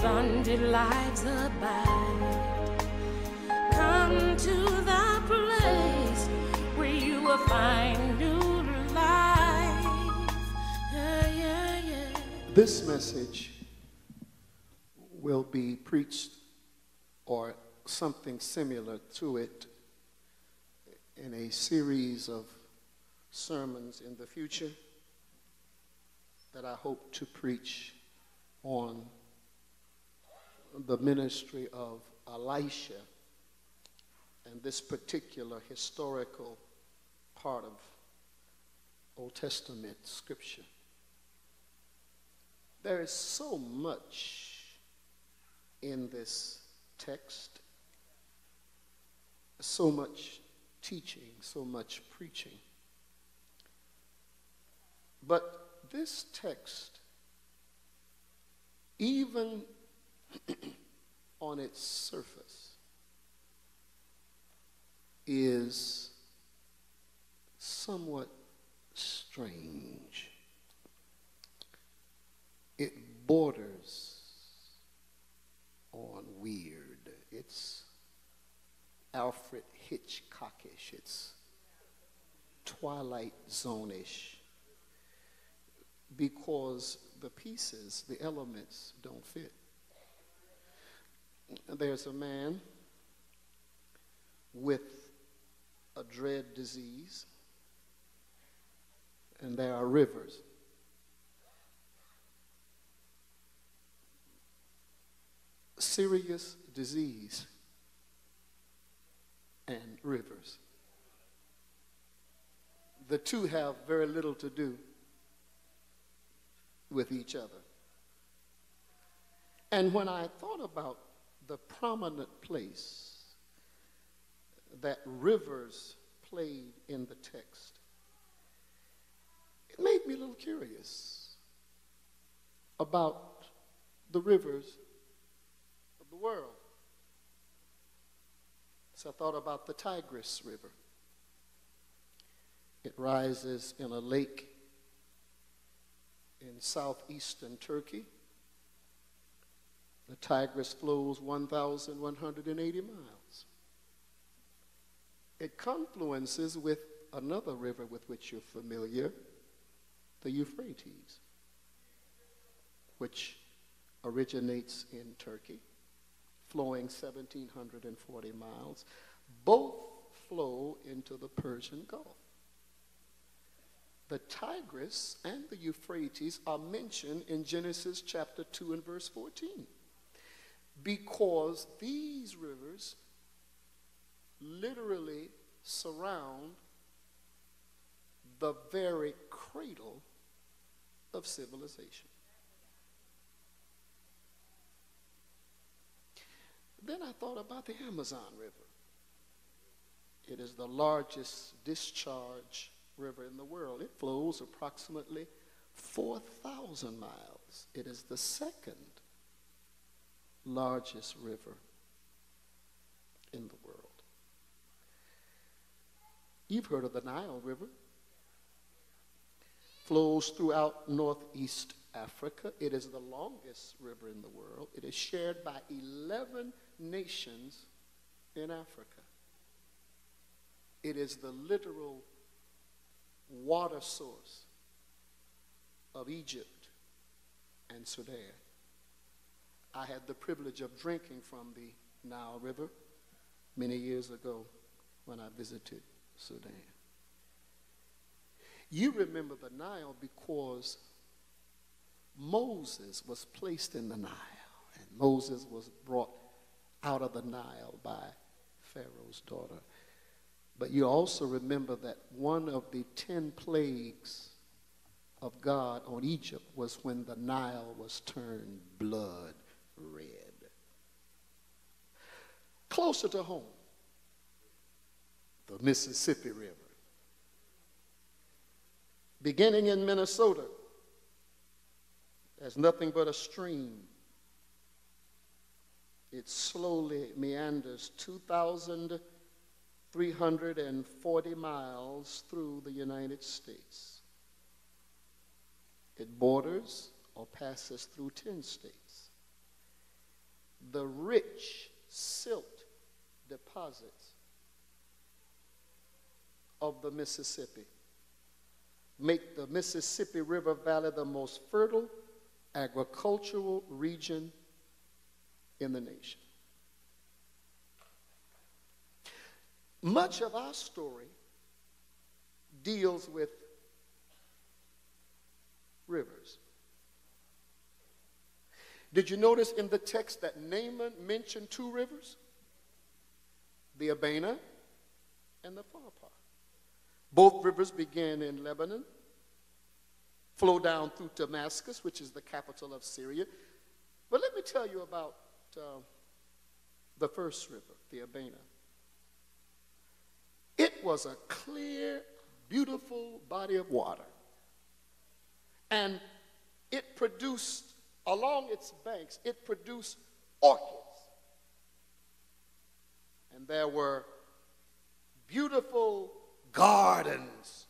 abundant lives abide. Come to the place where you will find new life. Yeah, yeah, yeah. This message will be preached or something similar to it in a series of sermons in the future that I hope to preach on the ministry of Elisha and this particular historical part of Old Testament scripture. There is so much in this text, so much teaching, so much preaching. But this text, even on its surface, is somewhat strange. It borders on weird. It's Alfred Hitchcockish. It's Twilight Zone-ish, because the pieces, the elements don't fit. There's a man with a dread disease, and there are rivers. Serious disease and rivers. The two have very little to do with each other. And when I thought about the prominent place that rivers played in the text, it made me a little curious about the rivers of the world. So I thought about the Tigris River. It rises in a lake in southeastern Turkey. The Tigris flows 1,180 miles. It confluences with another river with which you're familiar, the Euphrates, which originates in Turkey, flowing 1,740 miles. Both flow into the Persian Gulf. The Tigris and the Euphrates are mentioned in Genesis chapter 2 and verse 14, because these rivers literally surround the very cradle of civilization. Then I thought about the Amazon River. It is the largest discharge river in the world. It flows approximately 4,000 miles. It is the second largest river in the world. You've heard of the Nile River. Flows throughout northeast Africa. It is the longest river in the world. It is shared by 11 nations in Africa. It is the literal water source of Egypt and Sudan. I had the privilege of drinking from the Nile River many years ago when I visited Sudan. You remember the Nile because Moses was placed in the Nile, and Moses was brought out of the Nile by Pharaoh's daughter. But you also remember that one of the 10 plagues of God on Egypt was when the Nile was turned blood red. Closer to home, the Mississippi River. Beginning in Minnesota, there's nothing but a stream. It slowly meanders 2,340 miles through the United States. It borders or passes through 10 states. the rich silt deposits of the Mississippi make the Mississippi River Valley the most fertile agricultural region in the nation. Much of our story deals with rivers. Did you notice in the text that Naaman mentioned two rivers? The Abana and the Pharpar. Both rivers began in Lebanon, flow down through Damascus, which is the capital of Syria. But let me tell you about the first river, the Abana. It was a clear, beautiful body of water. And it produced, along its banks, it produced orchids. And there were beautiful gardens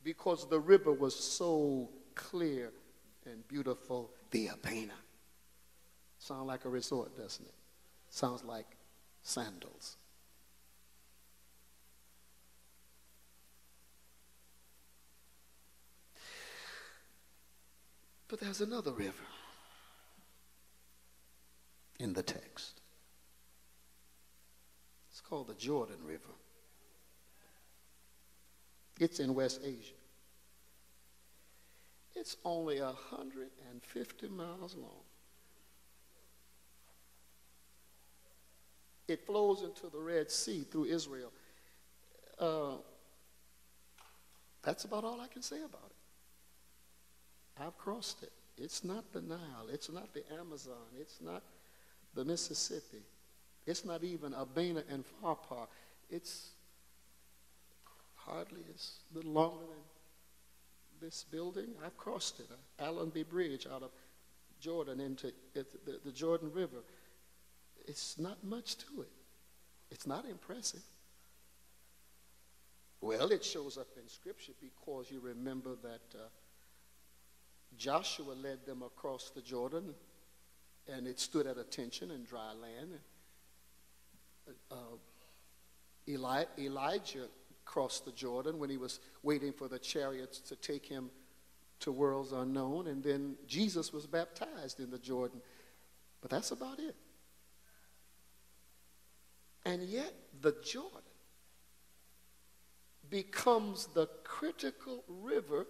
because the river was so clear and beautiful. The Abana. Sound like a resort, doesn't it? Sounds like sandals. But there's another river in the text. It's called the Jordan River. It's in West Asia. It's only 150 miles long. It flows into the Red Sea through Israel. That's about all I can say about it. I've crossed it. It's not the Nile. It's not the Amazon. It's not the Mississippi. It's not even Abana and Pharpar. It's hardly, it's a little longer than this building. I've crossed it. Allenby Bridge out of Jordan into the Jordan River. It's not much to it. It's not impressive. Well, it shows up in Scripture because you remember that Joshua led them across the Jordan, and it stood at attention in dry land. Elijah crossed the Jordan when he was waiting for the chariots to take him to worlds unknown, and then Jesus was baptized in the Jordan. But that's about it. And yet the Jordan becomes the critical river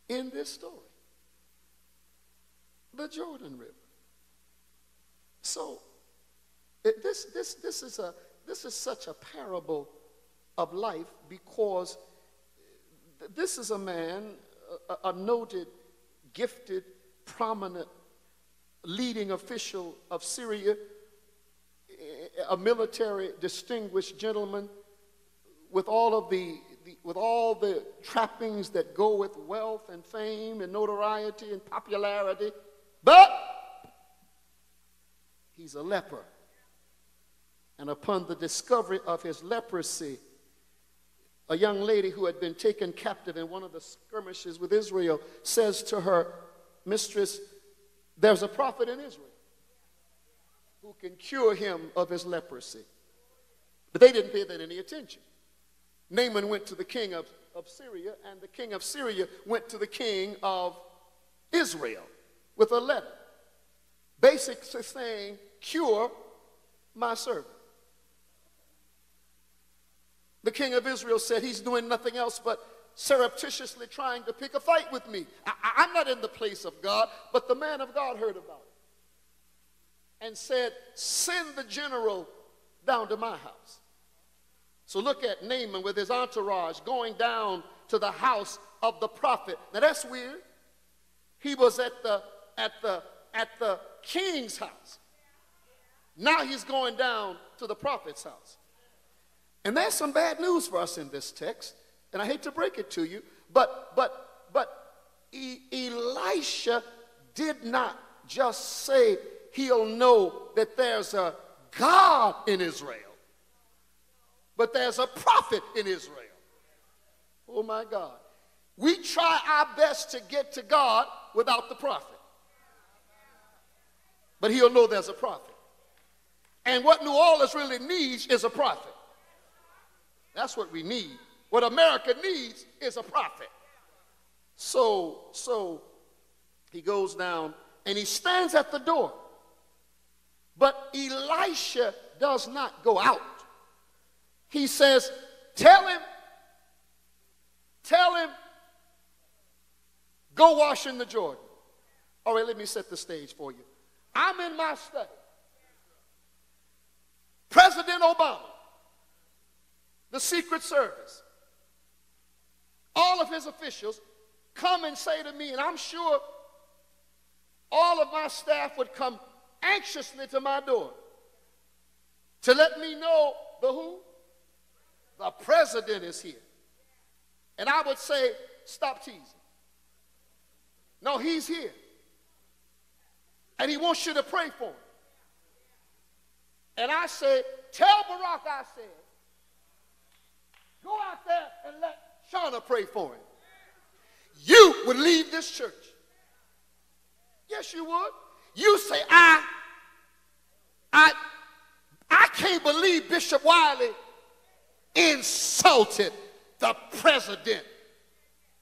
in this story. The Jordan River. So this is such a parable of life because this is a man, a noted, gifted, prominent, leading official of Syria, a military distinguished gentleman with all the trappings that go with wealth and fame and notoriety and popularity, but he's a leper. And upon the discovery of his leprosy, a young lady who had been taken captive in one of the skirmishes with Israel says to her mistress, "There's a prophet in Israel who can cure him of his leprosy." But they didn't pay that any attention. Naaman went to the king of Syria, and the king of Syria went to the king of Israel with a letter, basically saying, "Cure my servant." The king of Israel said, "He's doing nothing else but surreptitiously trying to pick a fight with me. I'm not in the place of God." But the man of God heard about it and said, "Send the general down to my house." So look at Naaman with his entourage going down to the house of the prophet. Now that's weird. He was at the king's house. Now he's going down to the prophet's house. And there's some bad news for us in this text, and I hate to break it to you, but Elisha did not just say he'll know that there's a God in Israel, but there's a prophet in Israel. Oh my God. We try our best to get to God without the prophet, but he'll know there's a prophet. And what New Orleans really needs is a prophet. That's what we need. What America needs is a prophet. So he goes down and he stands at the door. But Elisha does not go out. He says, tell him, go wash in the Jordan. All right, let me set the stage for you. I'm in my study. President Obama, the Secret Service, all of his officials come and say to me, and I'm sure all of my staff would come anxiously to my door to let me know the who? The president is here. And I would say, stop teasing. No, he's here. And he wants you to pray for him. And I said, tell Barack I said, go out there and let Shauna pray for him. You would leave this church. Yes, you would. You say, I can't believe Bishop Wiley insulted the president.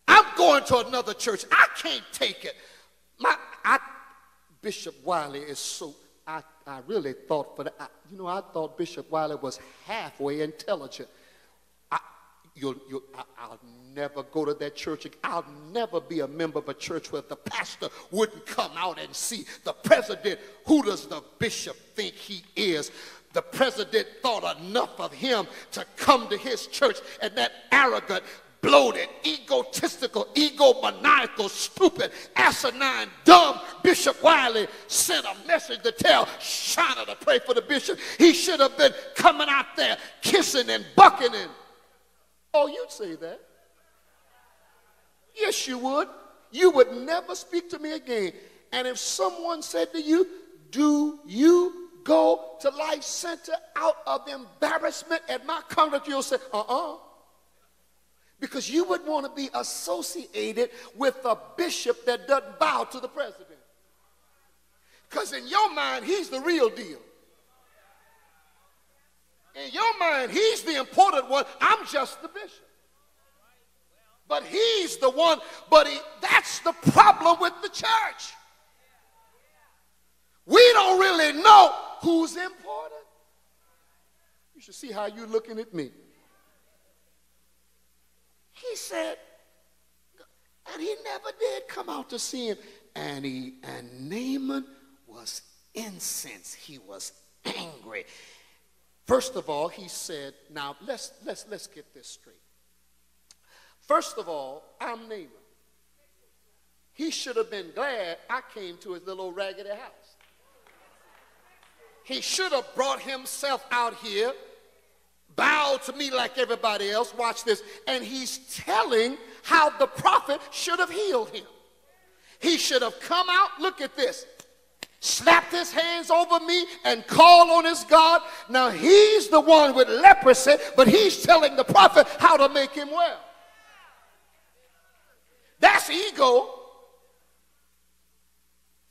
I'm going to another church. I can't take it. Bishop Wiley is so, I really thought for that. I thought Bishop Wiley was halfway intelligent. I'll never go to that church. I'll never be a member of a church where the pastor wouldn't come out and see the president. Who does the bishop think he is? The president thought enough of him to come to his church, and that arrogant, bloated, egotistical, egomaniacal, stupid, asinine, dumb Bishop Wiley sent a message to tell Shauna to pray for the bishop. He should have been coming out there kissing and bucking. Oh, you'd say that. Yes, you would. You would never speak to me again. And if someone said to you, do you go to Life Center out of embarrassment at my congregation, you'll say, because you would want to be associated with a bishop that doesn't bow to the president. Because in your mind, he's the real deal. In your mind, he's the important one. I'm just the bishop. But he's the one, that's the problem with the church. We don't really know who's important. You should see how you're looking at me. He said, and he never did come out to see him. And Naaman was incensed. He was angry. First of all, he said, now let's get this straight. First of all, I'm Naaman. He should have been glad I came to his little old raggedy house. He should have brought himself out here, bowed to me like everybody else. Watch this. And he's telling how the prophet should have healed him. He should have come out, look at this, slapped his hands over me and called on his God. Now he's the one with leprosy, but he's telling the prophet how to make him well. That's ego.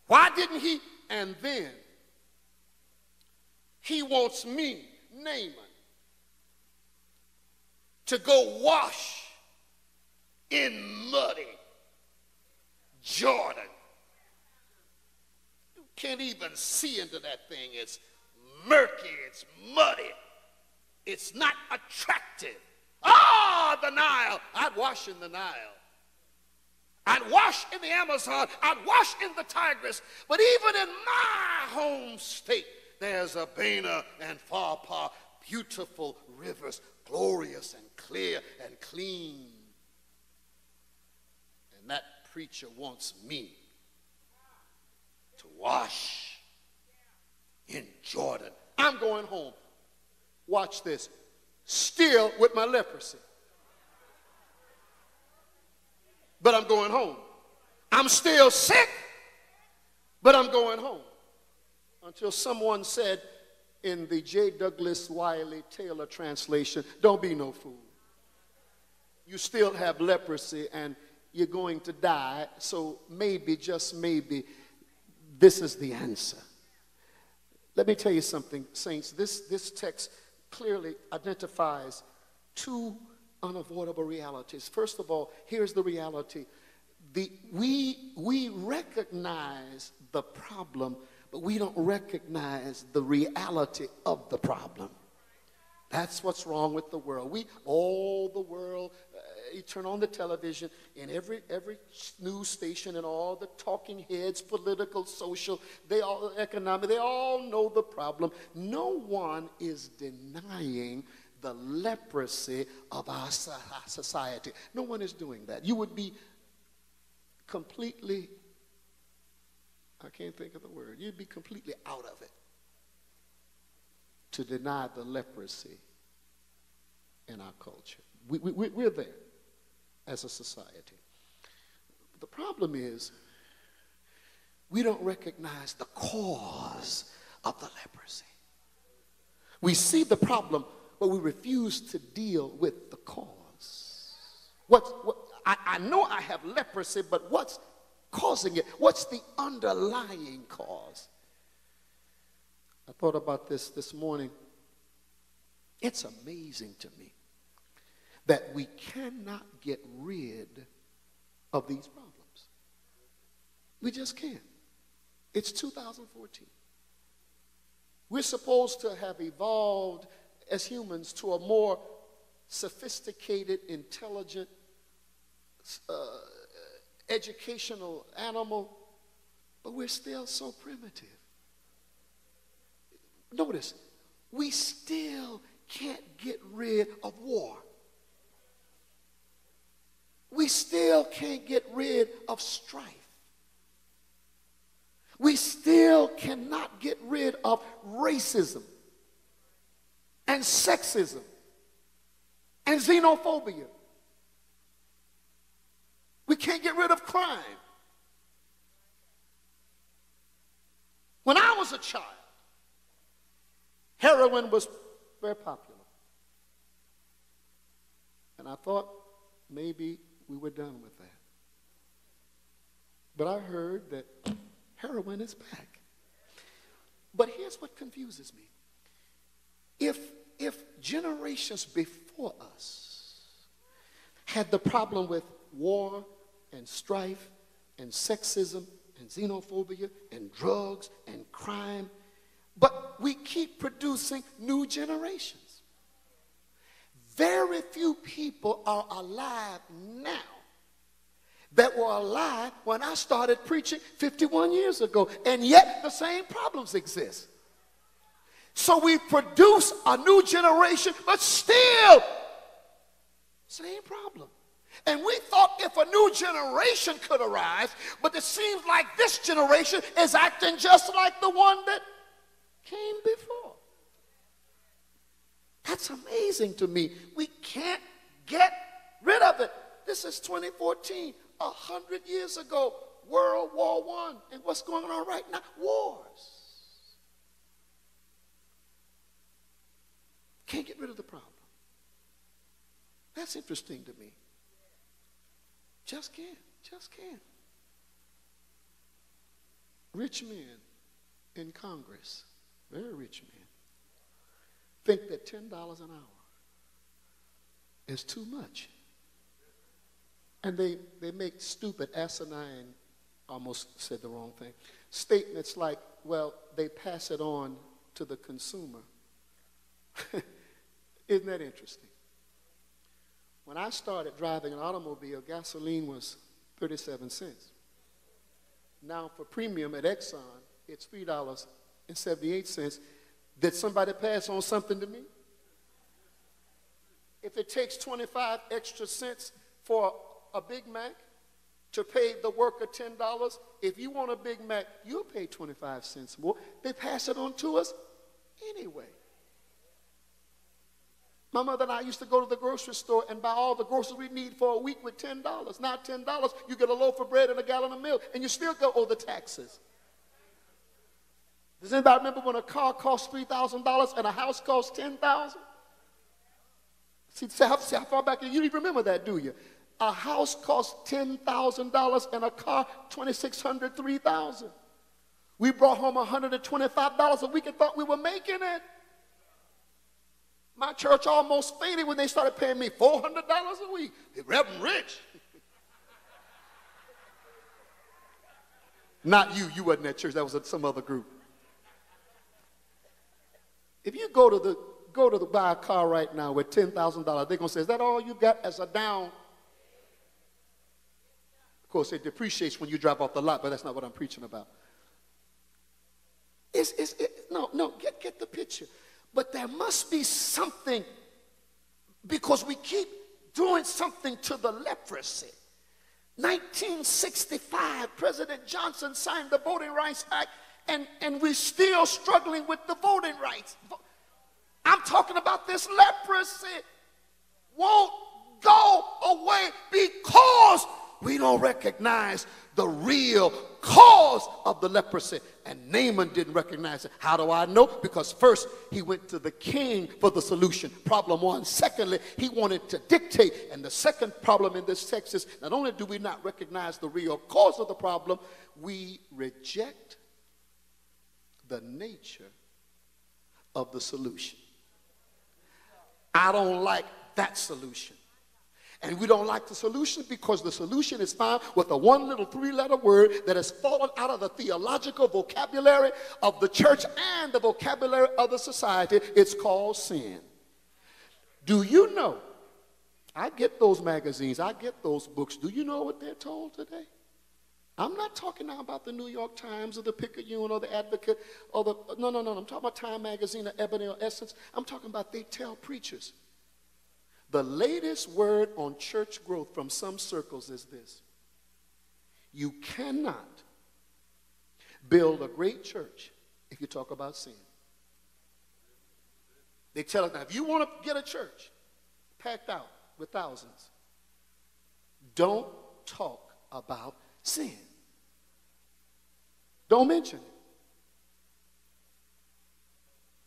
Why didn't he? And then he wants me, Naaman, to go wash in muddy Jordan. You can't even see into that thing. It's murky, it's muddy, it's not attractive. The Nile. I'd wash in the Nile. I'd wash in the Amazon. I'd wash in the Tigris. But even in my home state, there's Abana and Pharpar, beautiful rivers, glorious and clear and clean. And that preacher wants me to wash in Jordan. I'm going home. Watch this. Still with my leprosy. But I'm going home. I'm still sick, but I'm going home. Until someone said in the J. Douglas Wiley Taylor translation, don't be no fool. You still have leprosy and you're going to die, so maybe, just maybe, this is the answer. Let me tell you something, saints. This text clearly identifies two unavoidable realities. First of all, here's the reality. We recognize the problem, but we don't recognize the reality of the problem. That's what's wrong with the world. You turn on the television, and every news station and all the talking heads, political, social, economic, they all know the problem. No one is denying the leprosy of our society. No one is doing that. You would be completely, I can't think of the word, you'd be completely out of it to deny the leprosy in our culture. We're there as a society. The problem is we don't recognize the cause of the leprosy. We see the problem, but we refuse to deal with the cause. I know I have leprosy, but what's causing it? What's the underlying cause? I thought about this morning. It's amazing to me that we cannot get rid of these problems. We just can't. It's 2014. We're supposed to have evolved as humans to a more sophisticated, intelligent, educational animal, but we're still so primitive. Notice, we still can't get rid of war. We still can't get rid of strife. We still cannot get rid of racism and sexism and xenophobia. We can't get rid of crime. When I was a child, heroin was very popular. And I thought maybe we were done with that. But I heard that heroin is back. But here's what confuses me. If generations before us had the problem with war and strife and sexism and xenophobia and drugs and crime, but we keep producing new generations. Very few people are alive now that were alive when I started preaching 51 years ago, and yet the same problems exist. So we produce a new generation, but still same problem. And we thought if a new generation could arise, but it seems like this generation is acting just like the one that came before. That's amazing to me. We can't get rid of it. This is 2014, 100 years ago, World War I. And what's going on right now? Wars. Can't get rid of the problem. That's interesting to me. Just can't. Rich men in Congress, very rich men, think that $10 an hour is too much. And they make stupid, asinine, almost said the wrong thing, statements like, well, they pass it on to the consumer. Isn't that interesting? When I started driving an automobile, gasoline was 37 cents. Now for premium at Exxon, it's $3.78. Did somebody pass on something to me? If it takes 25 extra cents for a Big Mac to pay the worker $10, if you want a Big Mac, you'll pay 25 cents more. They pass it on to us anyway. My mother and I used to go to the grocery store and buy all the groceries we need for a week with $10. Now $10, you get a loaf of bread and a gallon of milk, and you still go owe the taxes. Does anybody remember when a car cost $3,000 and a house cost $10,000? See how far back, you don't even remember that, do you? A house cost $10,000 and a car $2,600, $3,000. We brought home $125 a week and thought we were making it. My church almost fainted when they started paying me $400 a week. The Reverend Rich. Not you. You wasn't at church. That was at some other group. If you go to buy a car right now with $10,000, they're going to say, is that all you got as a down? Of course, it depreciates when you drive off the lot, but that's not what I'm preaching about. No, get the picture. But there must be something, because we keep doing something to the leprosy. 1965, President Johnson signed the Voting Rights Act, and we're still struggling with the voting rights. I'm talking about this leprosy won't go away because we don't recognize the real cause of the leprosy. And Naaman didn't recognize it. How do I know? Because first, he went to the king for the solution. Problem one. Secondly, he wanted to dictate. And the second problem in this text is not only do we not recognize the real cause of the problem, we reject the nature of the solution. I don't like that solution. And we don't like the solution because the solution is found with a one little three-letter word that has fallen out of the theological vocabulary of the church and the vocabulary of the society. It's called sin. Do you know? I get those magazines. I get those books. Do you know what they're told today? I'm not talking now about the New York Times or the Picayune or the Advocate or the, no. I'm talking about Time Magazine or Ebony or Essence. I'm talking about they tell preachers. The latest word on church growth from some circles is this. You cannot build a great church if you talk about sin. They tell us now, if you want to get a church packed out with thousands, don't talk about sin. Don't mention it.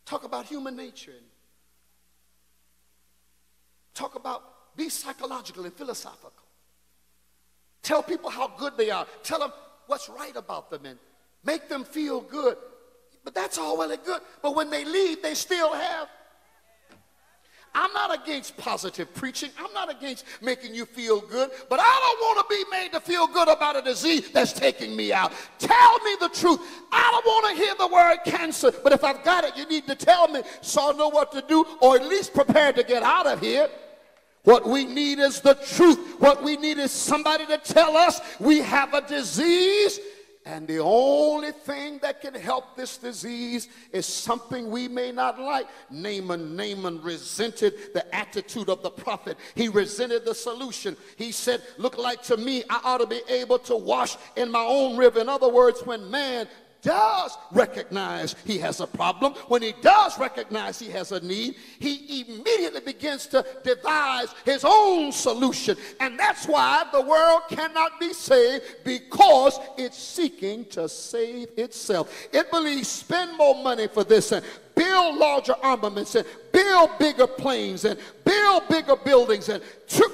Talk about human nature. Talk about, be psychological and philosophical. Tell people how good they are. Tell them what's right about them and make them feel good. But that's all well and good. But when they leave, they still have. I'm not against positive preaching. I'm not against making you feel good. But I don't want to be made to feel good about a disease that's taking me out. Tell me the truth. I don't want to hear the word cancer. But if I've got it, you need to tell me so I know what to do, or at least prepare to get out of here. What we need is the truth. What we need is somebody to tell us we have a disease, and the only thing that can help this disease is something we may not like. Naaman resented the attitude of the prophet. He resented the solution. He said, look like to me, I ought to be able to wash in my own river. In other words, when man does recognize he has a problem, when he does recognize he has a need, he immediately begins to devise his own solution. And that's why the world cannot be saved, because it's seeking to save itself. It believes spend more money for this and build larger armaments and build bigger planes and build bigger buildings and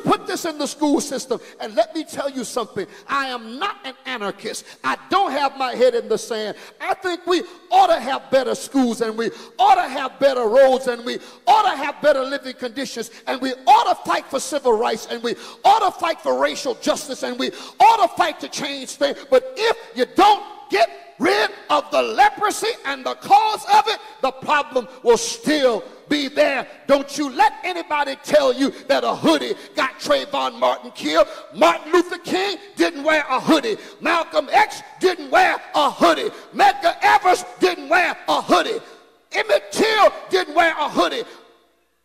put this in the school system. And let me tell you something. I am not an anarchist. I don't have my head in the sand. I think we ought to have better schools, and we ought to have better roads, and we ought to have better living conditions, and we ought to fight for civil rights, and we ought to fight for racial justice, and we ought to fight to change things. But if you don't get rid of the leprosy and the cause of it, the problem will still be there. Don't you let anybody tell you that a hoodie got Trayvon Martin killed. Martin Luther King didn't wear a hoodie. Malcolm X didn't wear a hoodie. Medgar Evers didn't wear a hoodie. Emmett Till didn't wear a hoodie.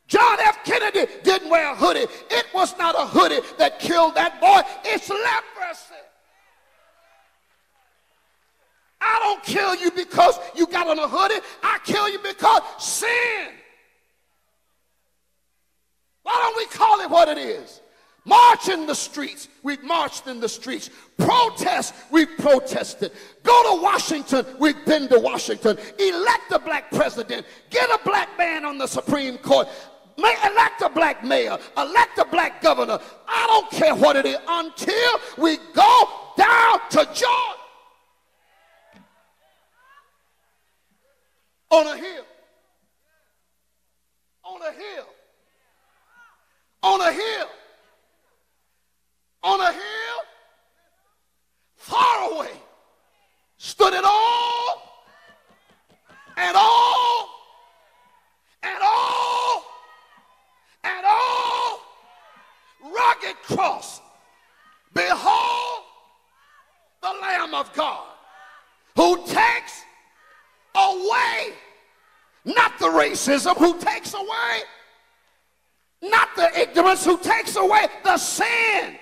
John F. Kennedy didn't wear a hoodie. It was not a hoodie that killed that boy. It's leprosy. I don't kill you because you got on a hoodie. I kill you because sin. Why don't we call it what it is? March in the streets. We've marched in the streets. Protest. We've protested. Go to Washington. We've been to Washington. Elect a black president. Get a black man on the Supreme Court. Elect a black mayor. Elect a black governor. I don't care what it is until we go down to Georgia. On a hill. On a hill. On a hill. On a hill. Far away. Stood it all. And all. And all. And all. Rugged cross. Behold the Lamb of God who takes away, not the racism, who takes away, not the ignorance, who takes away the sin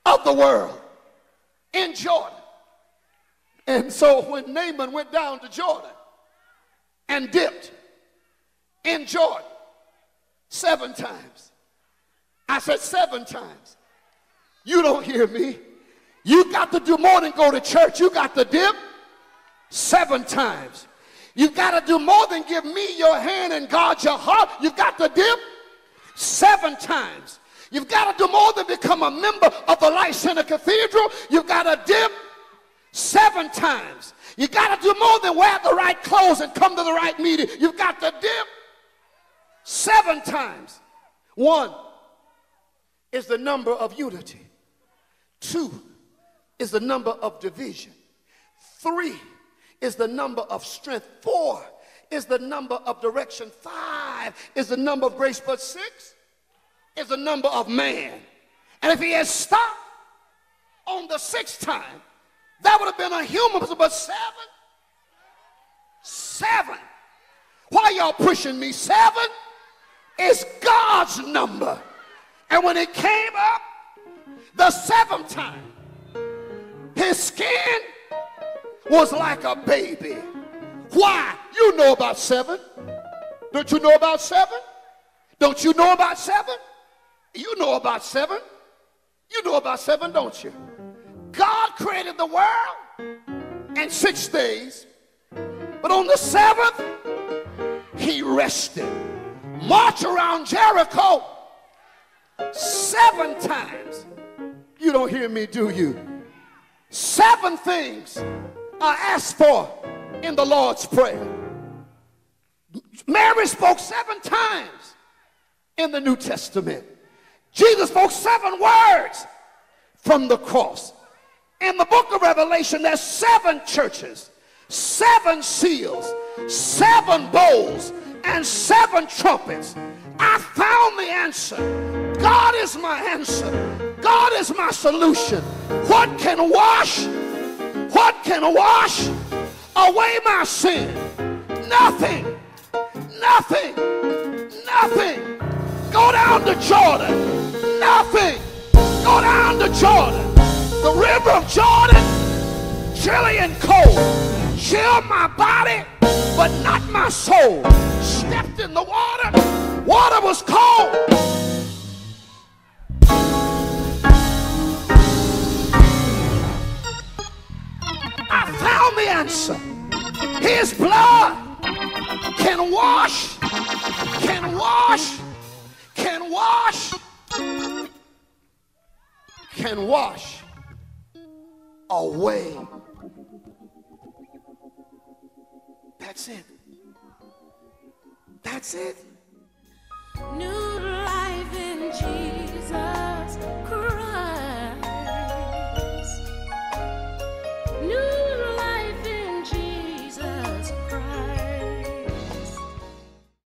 of the world in Jordan. And so when Naaman went down to Jordan and dipped in Jordan 7 times, I said 7 times. You don't hear me. You got to do more than go to church. You got to dip 7 times. You got to do more than give me your hand and guard your heart. You got to dip 7 times. You've got to do more than become a member of the Life Center Cathedral. You've got to dip 7 times. You got to do more than wear the right clothes and come to the right meeting. You've got to dip 7 times. 1 is the number of unity. 2 is the number of division. 3 is the number of strength. 4 is the number of direction. 5 is the number of grace. But 6 is the number of man. And if he had stopped on the 6th time, that would have been a human. But 7. Why y'all pushing me? 7 is God's number. And when it came up the 7th time, his skin was like a baby. Why? You know about 7. Don't you know about 7? Don't you know about 7? You know about 7. You know about 7, don't you? God created the world in 6 days, but on the 7th, he rested. March around Jericho 7 times. You don't hear me, do you? 7 things are asked for in the Lord's Prayer. Mary spoke 7 times in the New Testament. Jesus spoke 7 words from the cross. In the book of Revelation, there's 7 churches, 7 seals, 7 bowls, and 7 trumpets. I found the answer. God is my answer. God is my solution. What can wash away my sin? Nothing. Nothing. Nothing. Go down to Jordan. Nothing. Go down to Jordan. The river of Jordan, chilly and cold. Chilled my body, but not my soul. Stepped in the water. Water was cold. I found the answer. His blood can wash, can wash, can wash, can wash away. That's it. That's it. New life in Jesus.